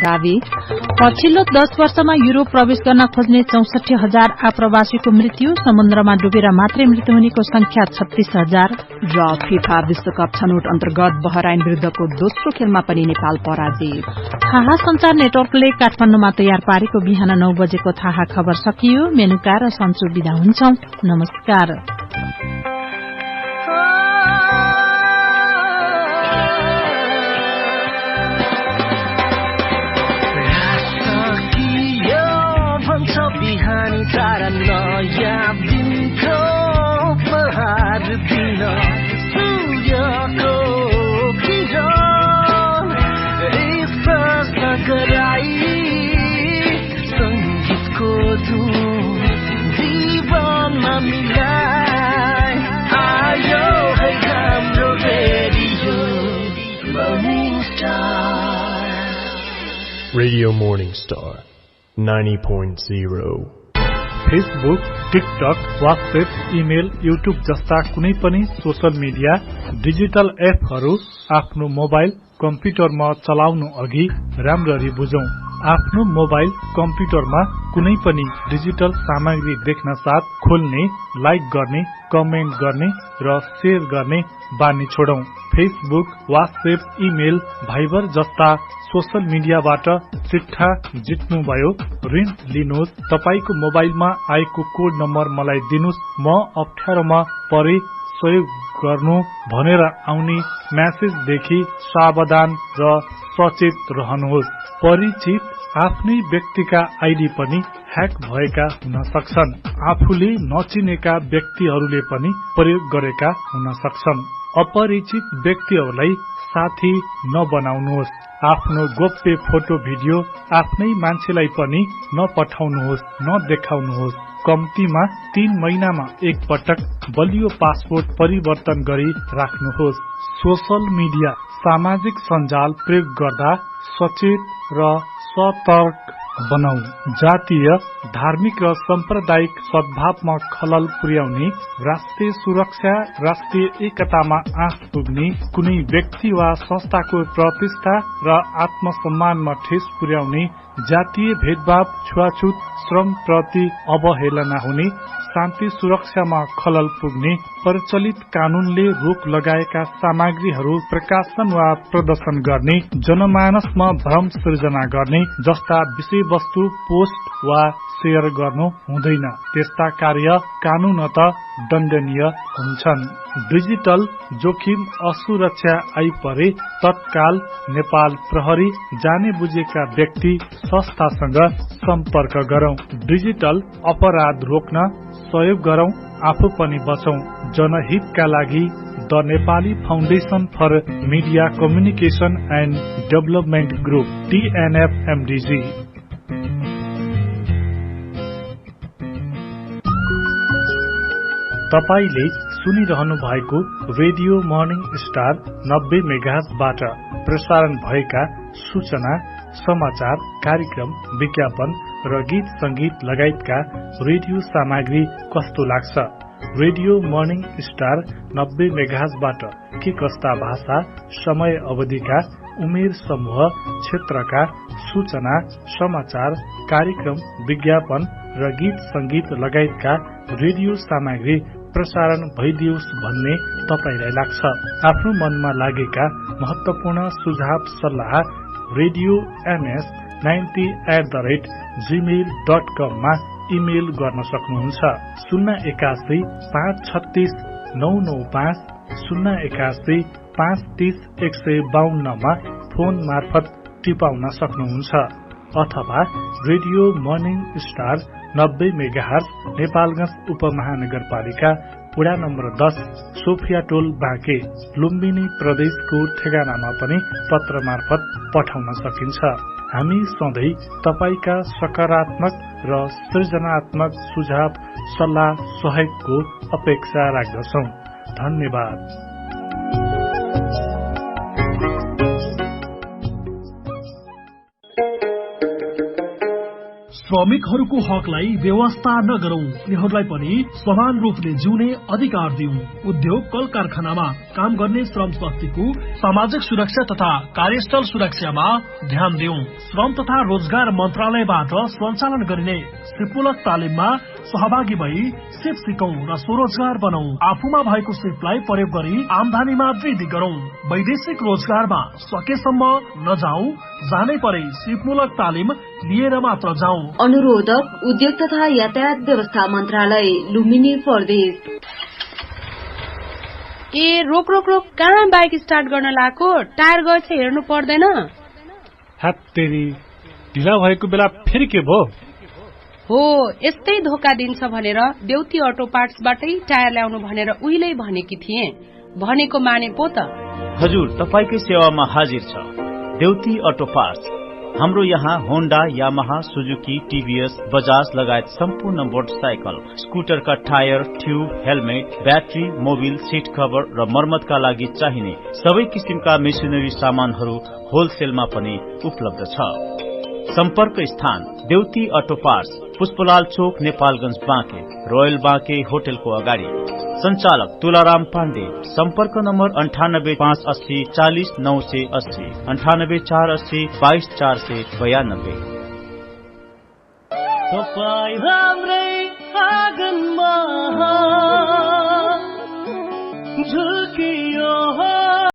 दावी। पछिल्लो 10 वर्षमा युरोप प्रवेश गर्न खोज्ने 64,000 आप्रवासीको मृत्यु, समुद्रमा डुबेर मात्रै मृत्यु हुनेको संख्या 36,000। र फिफा विश्वकप छनौट अन्तर्गत बहराइन विरुद्धको दोस्रो खेलमा पनि नेपाल पराजित। थाहा संचार नेटवर्कले काठमाडौँमा तयार पारेको बिहान 9 बजेको थाहा खबर सकियो। मेनुका र सन्चो बिदा हुन्छौं। नमस्कार। Radio Morning Star 90.0 Facebook, TikTok, WhatsApp, email, YouTube जस्ता कुनै पनि सोशल मिडिया डिजिटल एपहरू आफ्नो मोबाइल कम्प्युटरमा चलाउनु अघि राम्ररी बुझौं। आफ्नो मोबाइल कम्प्युटरमा कुनै पनि डिजिटल सामग्री देख्न साथ खोल्ने, लाइक गर्ने, कमेन्ट गर्ने र शेयर गर्ने बानी छोडौं। फेसबुक, व्हाट्सएप, इमेल, भाइबर जस्ता सोशल मिडियाबाट चिट्ठा जित्नुभयो, ऋण लिनुहोस्। तपाईको मोबाइलमा आएको कोड नम्बर मलाई दिनुस्, म अप्ठ्यारोमा परे सहयोग गर्नु भनेर आउने म्यासेजदेखि सावधान र सचेत रहनुहोस्। परिचित आफ्नै व्यक्तिका आइडी पनि ह्याक भएका हुन सक्छन्। आफूले नचिनेका व्यक्तिहरूले पनि प्रयोग गरेका हुन सक्छन्। अपरिचित व्यक्तिहरूलाई साथी नबनाउनुहोस्। आफ्नो गोप्य फोटो भिडियो आफ्नै मान्छेलाई पनि नपठाउनुहोस्, नदेखाउनुहोस्। कम्तीमा 3 महिनामा एक पटक बलियो पासपोर्ट परिवर्तन गरी राख्नुहोस्। सोशल मिडिया सामाजिक सञ्जाल प्रयोग गर्दा सचेत र सतर्क बनाऊ। जातीय, धार्मिक र साम्प्रदायिक सद्भावमा खलल पुर्याउने, राष्ट्रिय सुरक्षा, राष्ट्रिय एकतामा आँच पुग्ने, कुनै व्यक्ति वा संस्थाको प्रतिष्ठा र आत्मसम्मानमा ठेस पुर्याउने, जातीय भेदभाव, छुवाछुत, श्रम प्रति अवहेलना हुने, शान्ति सुरक्षामा खलल पुग्ने, प्रचलित कानूनले रोक लगाएका सामग्रीहरू प्रकाशन वा प्रदर्शन गर्ने, जनमानसमा भ्रम सृजना गर्ने जस्ता विषयवस्तु पोस्ट वा शेयर गर्नु हुँदैन। त्यस्ता कार्य कानूनत दण्डनीय हुन्छन्। डिजिटल जोखिम असुरक्षा आइपरे तत्काल नेपाल प्रहरी, जाने बुझेका व्यक्ति संस्थासँग सम्पर्क गरौं। डिजिटल अपराध रोक्न सहयोग गरौं, आफू पनि बचौं। जनहितका लागि the Nepali foundation for media communication and development group TNFMDG। तपाईले सुनिरहनु भएको रेडियो मर्निङ स्टार 90 मेगाहर्जबाट प्रसारण भएका सूचना, समाचार, कार्यक्रम, विज्ञापन र गीत संगीत लगायतका रेडियो सामग्री कस्तो लाग्छ? रेडियो मर्निङ स्टार 90 मेगाहर्जबाट के कस्ता भाषा, समय अवधिका, उमेर समूह, क्षेत्रका सूचना, समाचार, कार्यक्रम, विज्ञापन र गीत संगीत लगायतका रेडियो सामग्री प्रसारण भइदियोस् भन्ने तपाईलाई लाग्छ? आफ्नो मनमा लागेका महत्वपूर्ण सुझाव सल्लाह रेडियो ms90@gmail.com मा इमेल गर्न सक्नुहुन्छ। 081 536 995 081 530 152 मा फोन मार्फत टिपाउन सक्नुहुन्छ। अथवा radio morning star 90 megahertz Nepalgunj उपमहानगरपालिका वडा नम्बर 10 सोफिया टोल बाँके लुम्बिनी प्रदेशको ठेगानामा पनि पत्र मार्फत पठाउन सकिन्छ। हामी सधैँ तपाईका सकारात्मक र सृजनात्मक सुझाव, सल्लाह, सहयोगको अपेक्षा राख्दछौं। धन्यवाद। श्रमिकहरूको हकलाई व्यवस्था नगरौं, उनीहरूलाई पनि समान रूपले जिउने अधिकार दिउँ। उद्योग कल कारखानामा काम गर्ने श्रम शक्तिको सामाजिक सुरक्षा तथा कार्यस्थल सुरक्षामा ध्यान दिउँ। श्रम तथा रोजगार मन्त्रालयबाट सञ्चालन गरिने सिपमूलक तालिममा सहभागी भई सिप सिकौं र स्वरोजगार बनौं। आफूमा भएको सिपलाई प्रयोग गरी आमदानीमा वृद्धि गरौं। वैदेशिक रोजगारमा सकेसम्म नजाऊ, जानै परे सिपमूलक तालिम लिएर मात्र जाऊ। अनुरोधक उद्योग तथा यातायात व्यवस्था मन्त्रालय, लुम्बिनी प्रदेश। ए रोक रोक रोक, कहाँ बाइक स्टार्ट गर्न लाको? टायर गएछ हेर्नु पर्दैन? हत्तेरी, ढिला भएको बेला फेरि के भो? हो, यस्तै धोका दिन्छ भनेर देउती अटो पार्ट्सबाटै टायर ल्याउनु भनेर उहिल्यै भनेकी थिए। भनेको माने पो त। हजुर, तपाईकै सेवामा हाजिर छ देउती अटो पार्ट्स। हाम्रो यहाँ Honda, Yamaha, Suzuki, TVS, Bajaj लगायत सम्पूर्ण मोटरसाइकल, स्कुटरका tyre, tube, helmet, battery, Mobil, seat cover र मर्मतका लागि चाहिने सबै किसिमका मेसिनरी सामानहरू होलसेलमा पनि उपलब्ध छ। सम्पर्क स्थान देउती अटो पार्ट्स, पुष्पलाल चोक, नेपालगञ्ज, बाँके, रोयल बाँके होटलको अगाडि। सञ्चालक तुलाराम पाण्डे। सम्पर्क नम्बर 9858 40 980, 98 480 22 492। तपाईं हाम्रै